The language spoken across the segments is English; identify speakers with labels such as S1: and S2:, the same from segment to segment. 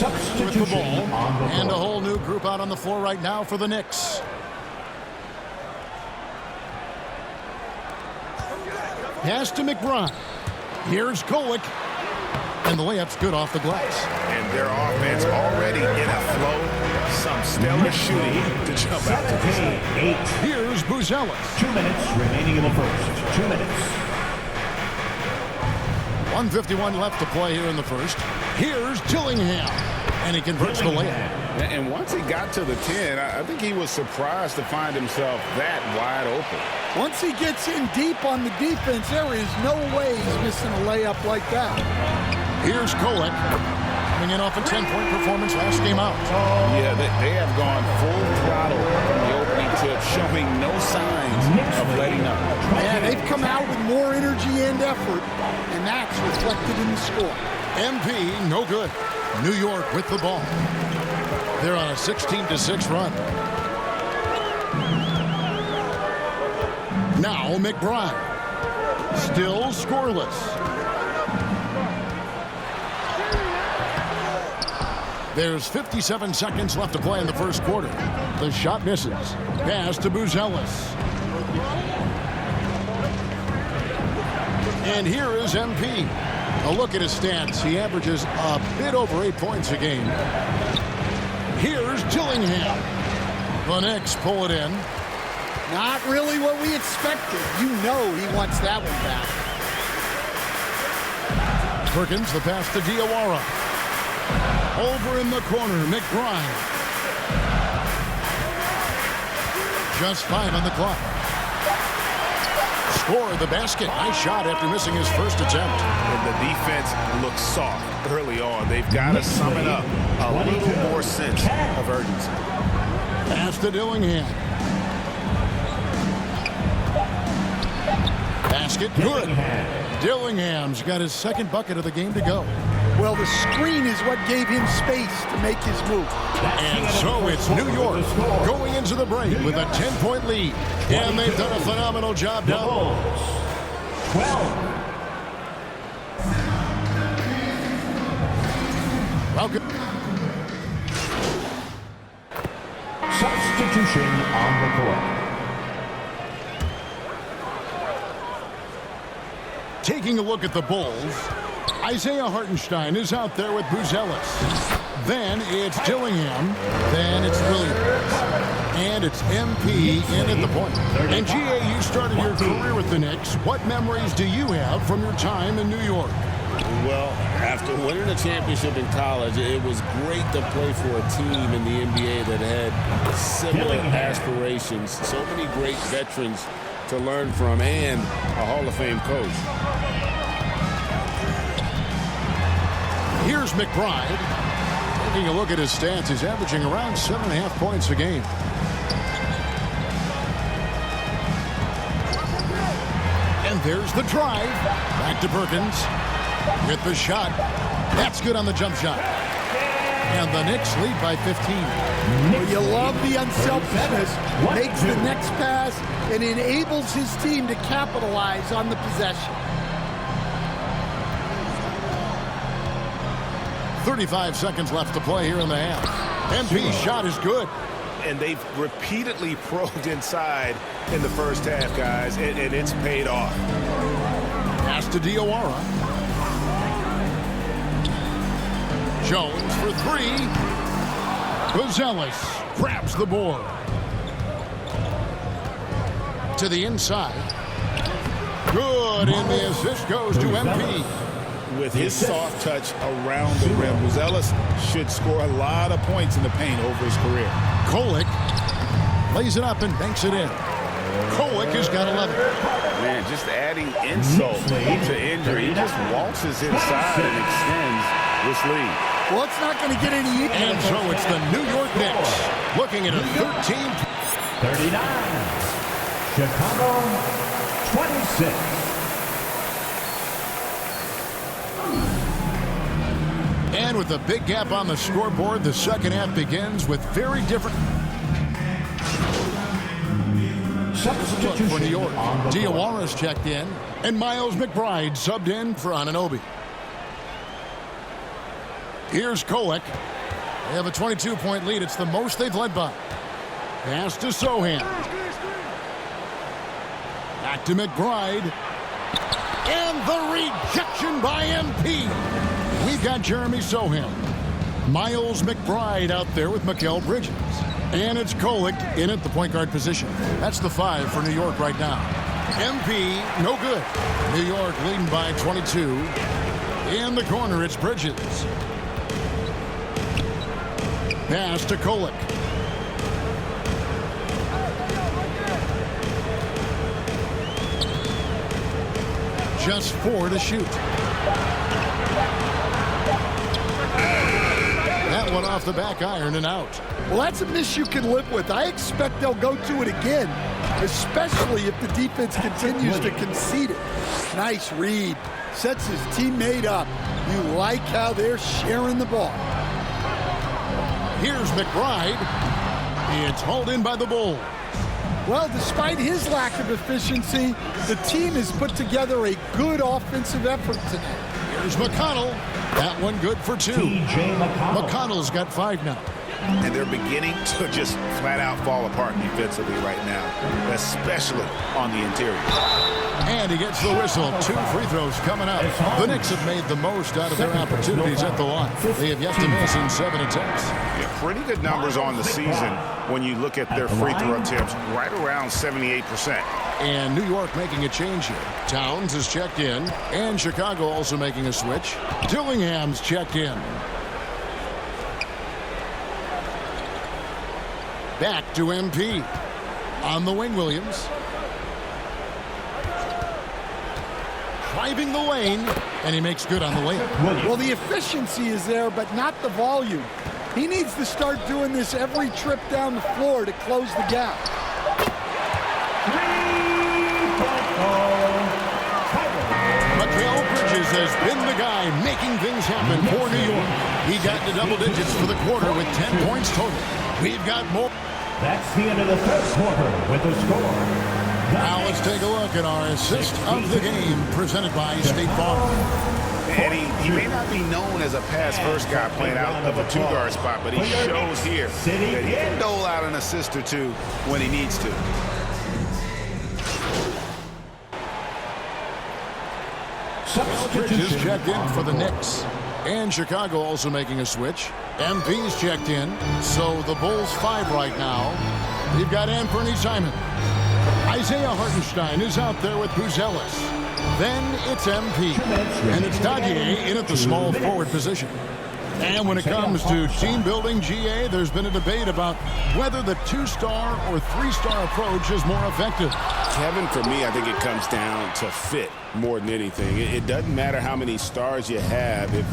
S1: with the ball. And a whole new group out on the floor right now for the Knicks. Pass to McBride. Here's Kolek. And the layup's good off the glass.
S2: And their offense already in a flow. Some stellar shooting to jump out to this lead.
S1: Here's Buzelis.
S3: 2 minutes remaining in the first. 2 minutes.
S1: 1:51 left to play here in the first. Here's Dillingham. And he converts the layup.
S2: And once he got to the 10, I think he was surprised to find himself that wide open.
S4: Once he gets in deep on the defense, there is no way he's missing a layup like that.
S1: Here's Kolek. Coming in off a 10-point performance last game out.
S2: Yeah, they have gone full throttle from the opening tip, showing no signs of letting up.
S4: Yeah, they've come out with more energy and effort, and that's reflected in the score.
S1: MP, no good. New York with the ball. They're on a 16-6 run. Now McBride. Still scoreless. There's 57 seconds left to play in the first quarter. The shot misses. Pass to Buzelis. And here is MP. A look at his stats. He averages a bit over 8 points a game. Here's Dillingham. The Knicks pull it in.
S4: Not really what we expected. You know he wants that one back.
S1: Perkins, the pass to Diawara. Over in the corner, McBride. Just 5 on the clock. Score the basket. Nice shot after missing his first attempt.
S2: And the defense looks soft early on. They've got to sum it up. A little more sense of urgency.
S1: Pass to Dillingham. Basket good. Dillingham's got his second bucket of the game to go.
S4: Well, the screen is what gave him space to make his move.
S1: And so it's New York going into the break with a 10-point lead. And they've done a phenomenal job now.
S3: 12.
S1: Welcome.
S3: Substitution on the court.
S1: Taking a look at the Bulls, Isaiah Hartenstein is out there with Buzelis. Then it's Dillingham. Then it's Williams. And it's MP in at the point. And GA, you started your career with the Knicks. What memories do you have from your time in New York?
S5: Well, after winning a championship in college, it was great to play for a team in the NBA that had similar aspirations. So many great veterans to learn from and a Hall of Fame coach.
S1: Here's McBride. Taking a look at his stats, he's averaging around 7.5 points a game. And there's the drive. Back to Perkins. With the shot. That's good on the jump shot. And the Knicks lead by 15.
S4: Well, you love the unselfishness. Makes the next pass and enables his team to capitalize on the possession.
S1: 35 seconds left to play here in the half. MP's shot is good.
S2: And they've repeatedly probed inside in the first half, guys, and it's paid off.
S1: Pass to Diawara. Jones for 3. Buzelis grabs the board. To the inside. Good, and the assist goes to MP.
S2: With his soft touch around the rim, Buzelis should score a lot of points in the paint over his career.
S1: Kolek lays it up and banks it in. Kolek has got 11.
S2: Man, just adding insult to injury. He just waltzes inside and extends this lead.
S4: Well, it's not going to get any easier.
S1: And so it's the New York Knicks looking at a
S3: 39. Chicago 26.
S1: And with a big gap on the scoreboard, the second half begins with very different. Look for New York. Diawara's checked in, and Miles McBride subbed in for Anunoby. Here's Kolek. They have a 22-point lead. It's the most they've led by. Pass to Sohan. Back to McBride. And the rejection by MP. We've got Jeremy Sohan. Miles McBride out there with Mikal Bridges. And it's Kolek in at the point guard position. That's the 5 for New York right now. MP, no good. New York leading by 22. In the corner, it's Bridges. Pass to Kolek. Just 4 to shoot. That one off the back iron and out.
S4: Well, that's a miss you can live with. I expect they'll go to it again, especially if the defense continues to concede it. Nice read. Sets his teammate up. You like how they're sharing the ball.
S1: Here's McBride. It's hauled in by the Bulls.
S4: Well, despite his lack of efficiency, the team has put together a good offensive effort tonight.
S1: Here's McConnell. That one good for 2. McConnell's got 5 now.
S2: And they're beginning to just flat out fall apart defensively right now, especially on the interior.
S1: And he gets the whistle. 2 free throws coming up. The Knicks have made the most out of their opportunities at the line. They have yet to miss in 7 attempts.
S2: Yeah, pretty good numbers on the season when you look at their free throw attempts, right around 78%.
S1: And New York making a change here. Towns is checked in, and Chicago also making a switch. Dillingham's checked in. Back to MP. On the wing, Williams. Driving the lane, and he makes good on the layup.
S4: Well, the efficiency is there, but not the volume. He needs to start doing this every trip down the floor to close the gap.
S1: Mikal Bridges has been the guy making things happen for New York. He got to double digits for the quarter with 10 points total. We've got more.
S3: That's the end of the third quarter with the score.
S1: Now let's take a look at our assist of the game presented by State Farm.
S2: And he may not be known as a pass-first guy playing out of a 2-guard spot, but he shows here that he can dole out an assist or 2 when he needs to.
S1: Bridges checked in for the Knicks. And Chicago also making a switch. MP's checked in. So the Bulls 5 right now. You've got Anthony Simon. Isaiah Hartenstein is out there with Buzelis. Then it's MP. And it's Daguerre in at the small forward position. And when it comes to team building, GA, there's been a debate about whether the 2-star or 3-star approach is more effective.
S5: Kevin, for me, I think it comes down to fit more than anything. It doesn't matter how many stars you have if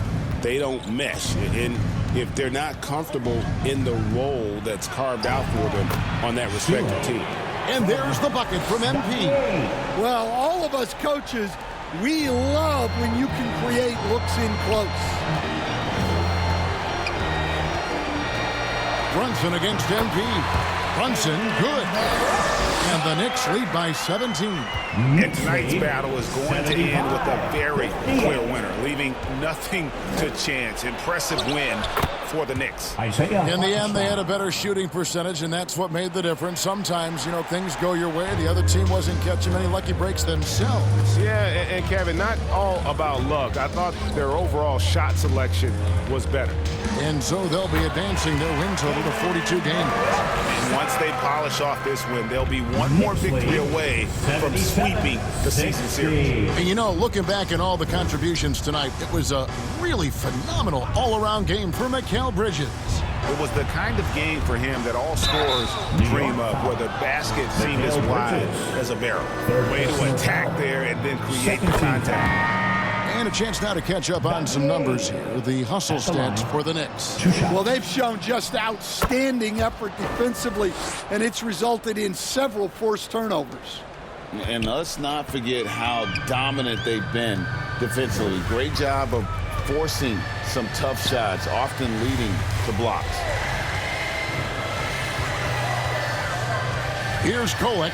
S5: they don't mesh. And if they're not comfortable in the role that's carved out for them on that respective team.
S1: And there's the bucket from MP.
S4: Well, all of us coaches, we love when you can create looks in close.
S1: Brunson against MP. Brunson, good. And the Knicks lead by 17.
S2: And tonight's battle is going to end with a very clear winner, leaving nothing to chance. Impressive win for the Knicks.
S1: In the end, they had a better shooting percentage, and that's what made the difference. Sometimes, you know, things go your way. The other team wasn't catching many lucky breaks themselves.
S6: Yeah, and Kevin, not all about luck. I thought their overall shot selection was better.
S1: And so they'll be advancing their win total to 42 games.
S2: And once they polish off this win, they'll be one more victory away from sweeping the season series.
S1: And you know, looking back at all the contributions tonight, it was a really phenomenal all-around game for Mikal Bridges.
S2: It was the kind of game for him that all scorers dream of, where the basket seemed as wide as a barrel. Way to attack there and then create the contact.
S1: And a chance now to catch up on some numbers here. The hustle stats for the Knicks.
S4: Well, they've shown just outstanding effort defensively, and it's resulted in several forced turnovers.
S5: And let's not forget how dominant they've been defensively. Great job of forcing some tough shots, often leading to blocks.
S1: Here's Kolek.